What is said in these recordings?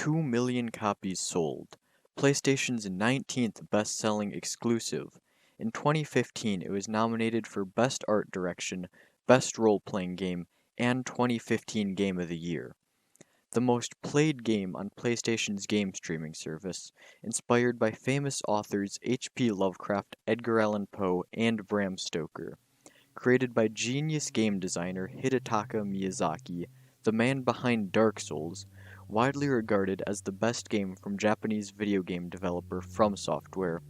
2 million copies sold, PlayStation's 19th best-selling exclusive. In 2015, it was nominated for Best Art Direction, Best Role-Playing Game, and 2015 Game of the Year. The most played game on PlayStation's game streaming service, inspired by famous authors H.P. Lovecraft, Edgar Allan Poe, and Bram Stoker. Created by genius game designer Hidetaka Miyazaki, the man behind Dark Souls, widely regarded as the best game from Japanese video game developer From Software,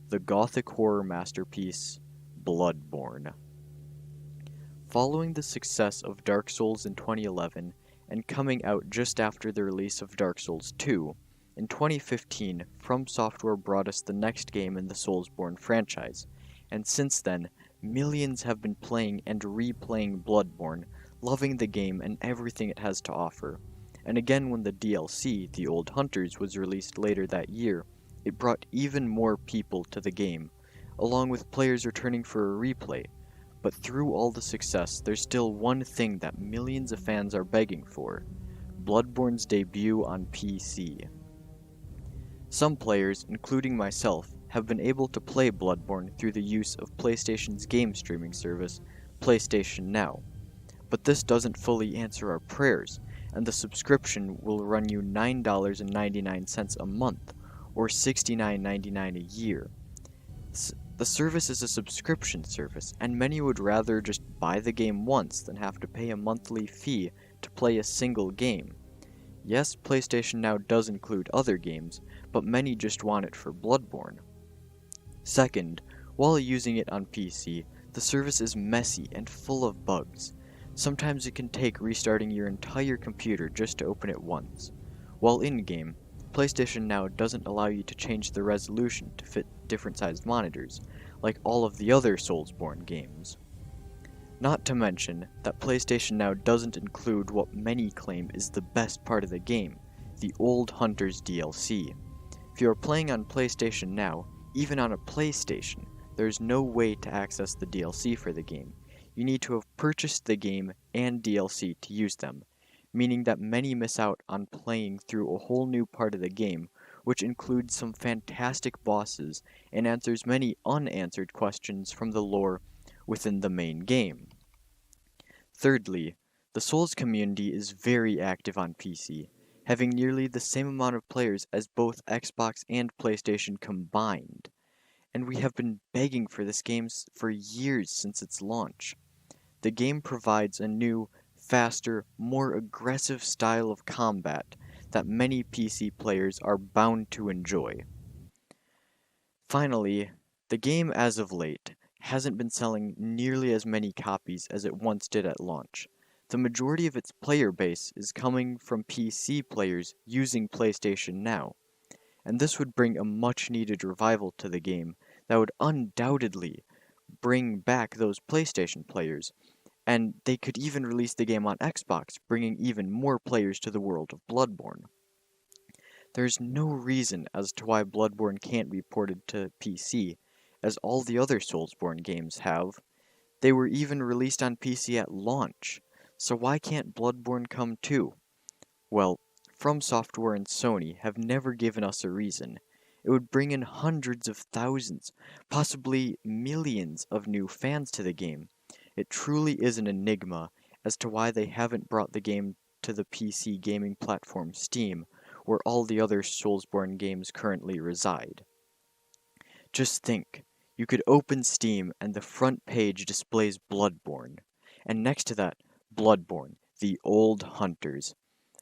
the gothic horror masterpiece Bloodborne. Following the success of Dark Souls in 2011, and coming out just after the release of Dark Souls 2, in 2015, From Software brought us the next game in the Soulsborne franchise, and since then, millions have been playing and replaying Bloodborne, loving the game and everything it has to offer. And again when the DLC, The Old Hunters, was released later that year, it brought even more people to the game, along with players returning for a replay. But through all the success, there's still one thing that millions of fans are begging for: Bloodborne's debut on PC. Some players, including myself, have been able to play Bloodborne through the use of PlayStation's game streaming service, PlayStation Now. But this doesn't fully answer our prayers, and the subscription will run you $9.99 a month, or $69.99 a year. The service is a subscription service, and many would rather just buy the game once than have to pay a monthly fee to play a single game. Yes, PlayStation Now does include other games, but many just want it for Bloodborne. Second, while using it on PC, the service is messy and full of bugs. Sometimes it can take restarting your entire computer just to open it once. While in-game, PlayStation Now doesn't allow you to change the resolution to fit different sized monitors, like all of the other Soulsborne games. Not to mention that PlayStation Now doesn't include what many claim is the best part of the game, the Old Hunters DLC. If you are playing on PlayStation Now, even on a PlayStation, there's no way to access the DLC for the game. You need to have purchased the game and DLC to use them, meaning that many miss out on playing through a whole new part of the game, which includes some fantastic bosses and answers many unanswered questions from the lore within the main game. Thirdly, the Souls community is very active on PC, having nearly the same amount of players as both Xbox and PlayStation combined, and we have been begging for this game for years since its launch. The game provides a new, faster, more aggressive style of combat that many PC players are bound to enjoy. Finally, the game as of late hasn't been selling nearly as many copies as it once did at launch. The majority of its player base is coming from PC players using PlayStation Now, and this would bring a much needed revival to the game that would undoubtedly bring back those PlayStation players, and they could even release the game on Xbox, bringing even more players to the world of Bloodborne. There's no reason as to why Bloodborne can't be ported to PC, as all the other Soulsborne games have. They were even released on PC at launch, so why can't Bloodborne come too? Well, From Software and Sony have never given us a reason. It would bring in hundreds of thousands, possibly millions of new fans to the game. It truly is an enigma as to why they haven't brought the game to the PC gaming platform Steam, where all the other Soulsborne games currently reside. Just think, you could open Steam and the front page displays Bloodborne, and next to that, Bloodborne, the Old Hunters.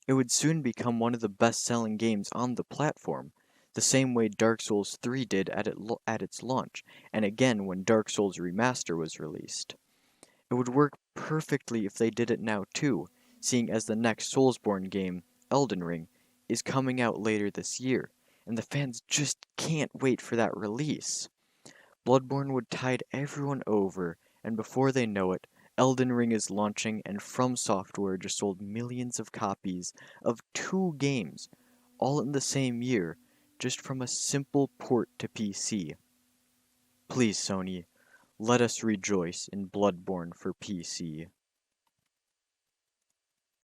It would soon become one of the best-selling games on the platform, the same way Dark Souls 3 did at its launch, and again when Dark Souls Remaster was released. It would work perfectly if they did it now too, seeing as the next Soulsborne game, Elden Ring, is coming out later this year, and the fans just can't wait for that release. Bloodborne would tide everyone over, and before they know it, Elden Ring is launching, and From Software just sold millions of copies of 2 games, all in the same year, just from a simple port to PC. Please, Sony, let us rejoice in Bloodborne for PC.